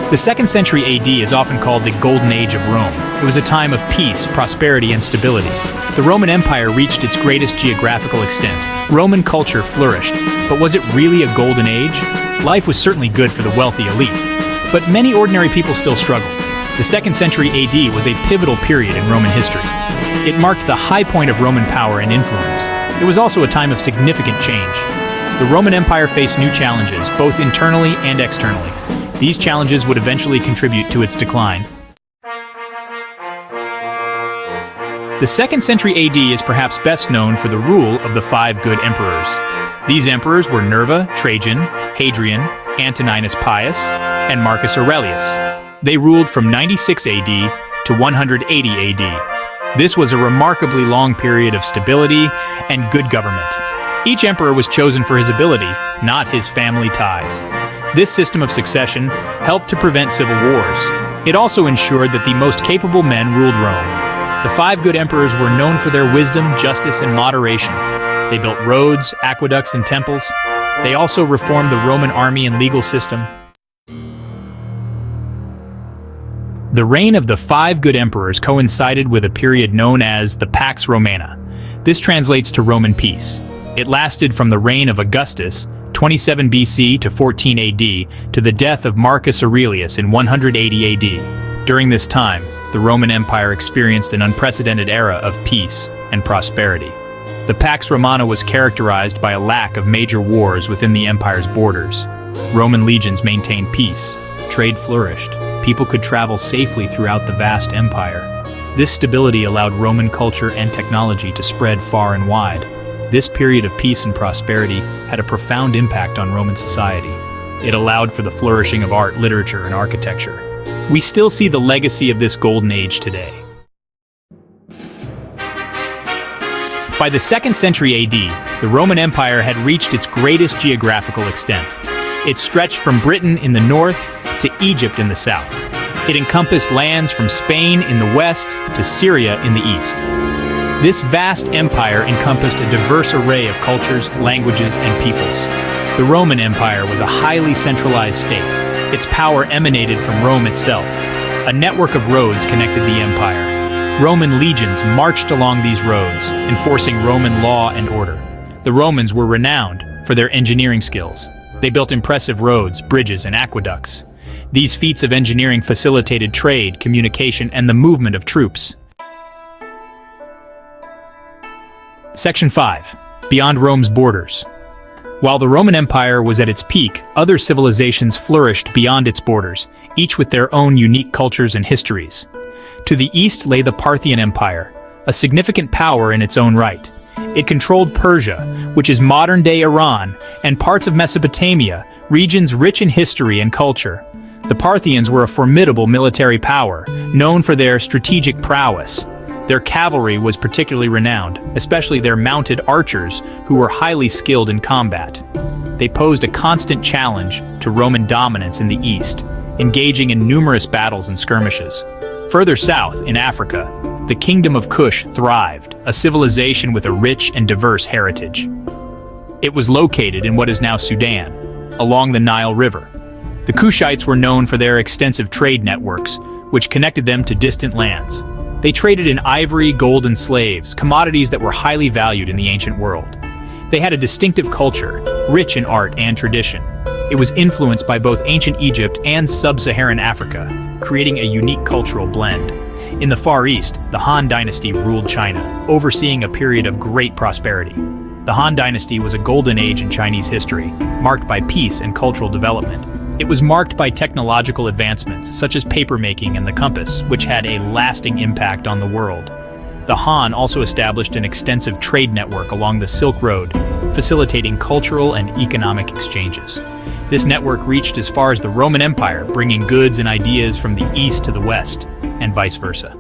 The 2nd century AD is often called the Golden Age of Rome. It was a time of peace, prosperity, and stability. The Roman Empire reached its greatest geographical extent. Roman culture flourished, but was it really a golden age? Life was certainly good for the wealthy elite, but many ordinary people still struggled. The 2nd century AD was a pivotal period in Roman history. It marked the high point of Roman power and influence. It was also a time of significant change. The Roman Empire faced new challenges, both internally and externally. These challenges would eventually contribute to its decline. The 2nd century AD is perhaps best known for the rule of the 5 good emperors. These emperors were Nerva, Trajan, Hadrian, Antoninus Pius, and Marcus Aurelius. They ruled from 96 AD to 180 AD. This was a remarkably long period of stability and good government. Each emperor was chosen for his ability, not his family ties. This system of succession helped to prevent civil wars. It also ensured that the most capable men ruled Rome. The 5 good emperors were known for their wisdom, justice, and moderation. They built roads, aqueducts, and temples. They also reformed the Roman army and legal system. The reign of the 5 good emperors coincided with a period known as the Pax Romana. This translates to Roman peace. It lasted from the reign of Augustus, 27 BC to 14 AD, to the death of Marcus Aurelius in 180 AD. During this time, the Roman Empire experienced an unprecedented era of peace and prosperity. The Pax Romano was characterized by a lack of major wars within the empire's borders. Roman legions maintained peace, trade flourished, people could travel safely throughout the vast empire. This stability allowed Roman culture and technology to spread far and wide. This period of peace and prosperity had a profound impact on Roman society. It allowed for the flourishing of art, literature, and architecture. We still see the legacy of this golden age today. By the 2nd century AD, the Roman Empire had reached its greatest geographical extent. It stretched from Britain in the north to Egypt in the south. It encompassed lands from Spain in the west to Syria in the east. This vast empire encompassed a diverse array of cultures, languages, and peoples. The Roman Empire was a highly centralized state. Its power emanated from Rome itself. A network of roads connected the empire. Roman legions marched along these roads, enforcing Roman law and order. The Romans were renowned for their engineering skills. They built impressive roads, bridges, and aqueducts. These feats of engineering facilitated trade, communication, and the movement of troops. Section 5. Beyond Rome's borders. While the Roman Empire was at its peak, other civilizations flourished beyond its borders, each with their own unique cultures and histories. To the east lay the Parthian Empire, a significant power in its own right. It controlled Persia, which is modern-day Iran, and parts of Mesopotamia, regions rich in history and culture. The Parthians were a formidable military power, known for their strategic prowess. Their cavalry was particularly renowned, especially their mounted archers, who were highly skilled in combat. They posed a constant challenge to Roman dominance in the east, engaging in numerous battles and skirmishes. Further south, in Africa, the Kingdom of Kush thrived, a civilization with a rich and diverse heritage. It was located in what is now Sudan, along the Nile River. The Kushites were known for their extensive trade networks, which connected them to distant lands. They traded in ivory, gold, and slaves, commodities that were highly valued in the ancient world. They had a distinctive culture, rich in art and tradition. It was influenced by both ancient Egypt and sub-Saharan Africa, creating a unique cultural blend. In the Far East, the Han Dynasty ruled China, overseeing a period of great prosperity. The Han Dynasty was a golden age in Chinese history, marked by peace and cultural development. It was marked by technological advancements, such as papermaking and the compass, which had a lasting impact on the world. The Han also established an extensive trade network along the Silk Road, facilitating cultural and economic exchanges. This network reached as far as the Roman Empire, bringing goods and ideas from the east to the west, and vice versa.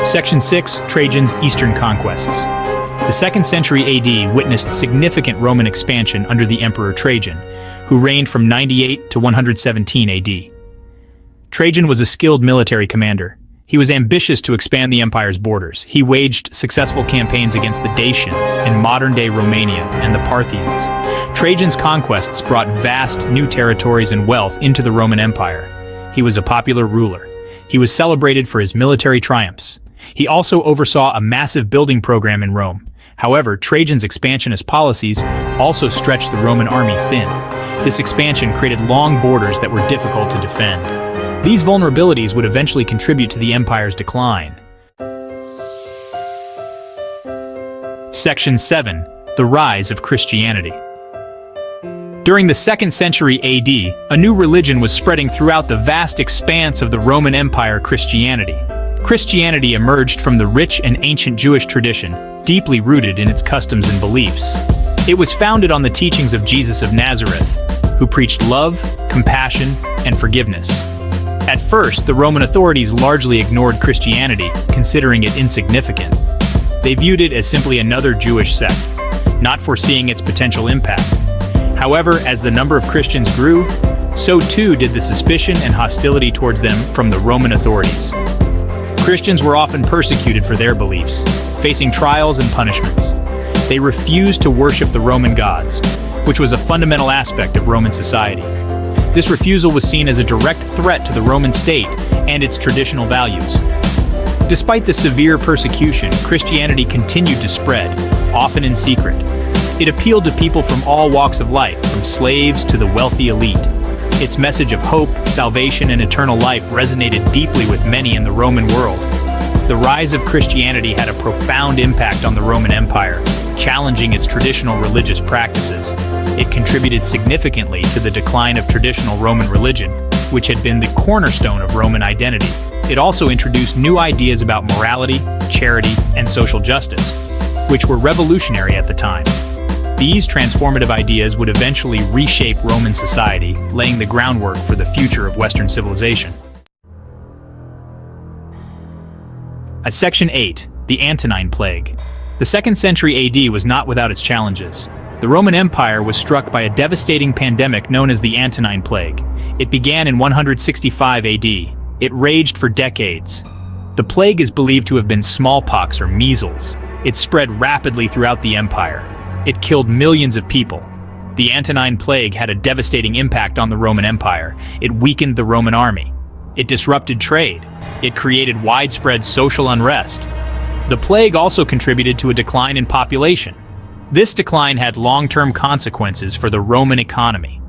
Section 6. Trajan's Eastern Conquests. The 2nd century AD witnessed significant Roman expansion under the Emperor Trajan, who reigned from 98 to 117 AD. Trajan was a skilled military commander. He was ambitious to expand the empire's borders. He waged successful campaigns against the Dacians in modern-day Romania and the Parthians. Trajan's conquests brought vast new territories and wealth into the Roman Empire. He was a popular ruler. He was celebrated for his military triumphs. He also oversaw a massive building program in Rome. However, Trajan's expansionist policies also stretched the Roman army thin. This expansion created long borders that were difficult to defend. These vulnerabilities would eventually contribute to the empire's decline. Section 7. The Rise of Christianity. During the 2nd century AD, a new religion was spreading throughout the vast expanse of the Roman Empire, Christianity. Christianity emerged from the rich and ancient Jewish tradition, deeply rooted in its customs and beliefs. It was founded on the teachings of Jesus of Nazareth, who preached love, compassion, and forgiveness. At first, the Roman authorities largely ignored Christianity, considering it insignificant. They viewed it as simply another Jewish sect, not foreseeing its potential impact. However, as the number of Christians grew, so too did the suspicion and hostility towards them from the Roman authorities. Christians were often persecuted for their beliefs, facing trials and punishments. They refused to worship the Roman gods, which was a fundamental aspect of Roman society. This refusal was seen as a direct threat to the Roman state and its traditional values. Despite the severe persecution, Christianity continued to spread, often in secret. It appealed to people from all walks of life, from slaves to the wealthy elite. Its message of hope, salvation, and eternal life resonated deeply with many in the Roman world. The rise of Christianity had a profound impact on the Roman Empire, challenging its traditional religious practices. It contributed significantly to the decline of traditional Roman religion, which had been the cornerstone of Roman identity. It also introduced new ideas about morality, charity, and social justice, which were revolutionary at the time. These transformative ideas would eventually reshape Roman society, laying the groundwork for the future of Western civilization. Section 8. The Antonine Plague. The 2nd century AD was not without its challenges. The Roman Empire was struck by a devastating pandemic known as the Antonine Plague. It began in 165 AD. It raged for decades. The plague is believed to have been smallpox or measles. It spread rapidly throughout the empire. It killed millions of people. The Antonine Plague had a devastating impact on the Roman Empire. It weakened the Roman army. It disrupted trade. It created widespread social unrest. The plague also contributed to a decline in population. This decline had long-term consequences for the Roman economy.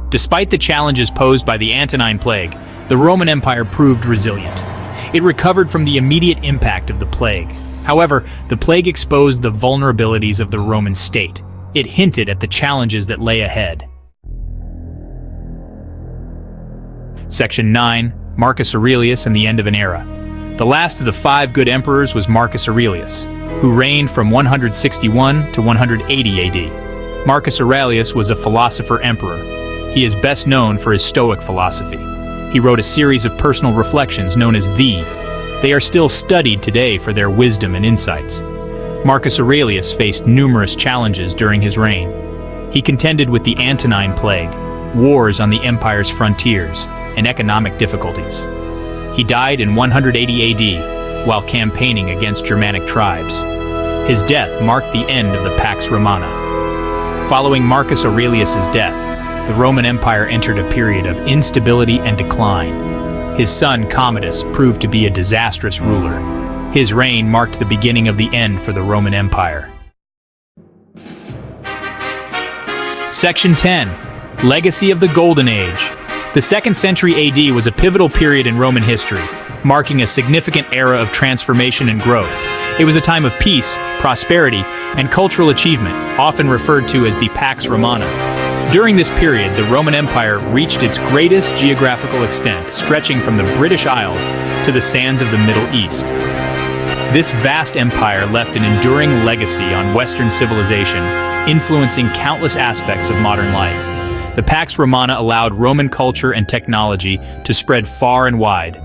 Despite the challenges posed by the Antonine Plague, the Roman Empire proved resilient. It recovered from the immediate impact of the plague. However, the plague exposed the vulnerabilities of the Roman state. It hinted at the challenges that lay ahead. Section 9. Marcus Aurelius and the End of an Era. The last of the 5 good emperors was Marcus Aurelius, who reigned from 161 to 180 AD. Marcus Aurelius was a philosopher-emperor. He is best known for his Stoic philosophy. He wrote a series of personal reflections known as the. They are still studied today for their wisdom and insights. Marcus Aurelius faced numerous challenges during his reign. He contended with the Antonine Plague, wars on the empire's frontiers, and economic difficulties. He died in 180 AD while campaigning against Germanic tribes. His death marked the end of the Pax Romano. Following Marcus Aurelius's death, the Roman Empire entered a period of instability and decline. His son Commodus proved to be a disastrous ruler. His reign marked the beginning of the end for the Roman Empire. Section 10. Legacy of the Golden Age. The 2nd century AD was a pivotal period in Roman history, marking a significant era of transformation and growth. It was a time of peace, prosperity, and cultural achievement, often referred to as the Pax Romano. During this period, the Roman Empire reached its greatest geographical extent, stretching from the British Isles to the sands of the Middle East. This vast empire left an enduring legacy on Western civilization, influencing countless aspects of modern life. The Pax Romana allowed Roman culture and technology to spread far and wide,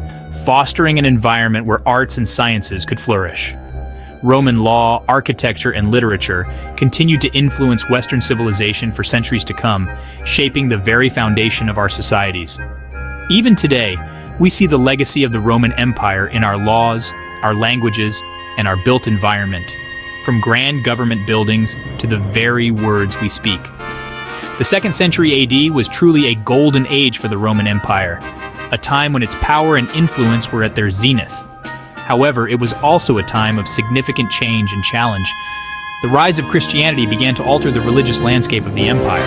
fostering an environment where arts and sciences could flourish. Roman law, architecture, and literature continued to influence Western civilization for centuries to come, shaping the very foundation of our societies. Even today, We see the legacy of the Roman Empire in our laws, our languages, and our built environment, from grand government buildings to the very words we speak. The 2nd century AD was truly a golden age for the Roman Empire, a time when its power and influence were at their zenith. However, it was also a time of significant change and challenge. The rise of Christianity began to alter the religious landscape of the empire.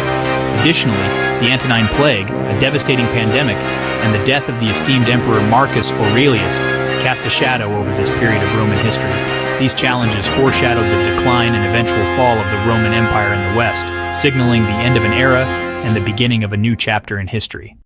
Additionally, the Antonine Plague, a devastating pandemic, and the death of the esteemed emperor Marcus Aurelius cast a shadow over this period of Roman history. These challenges foreshadowed the decline and eventual fall of the Roman Empire in the West, signaling the end of an era and the beginning of a new chapter in history.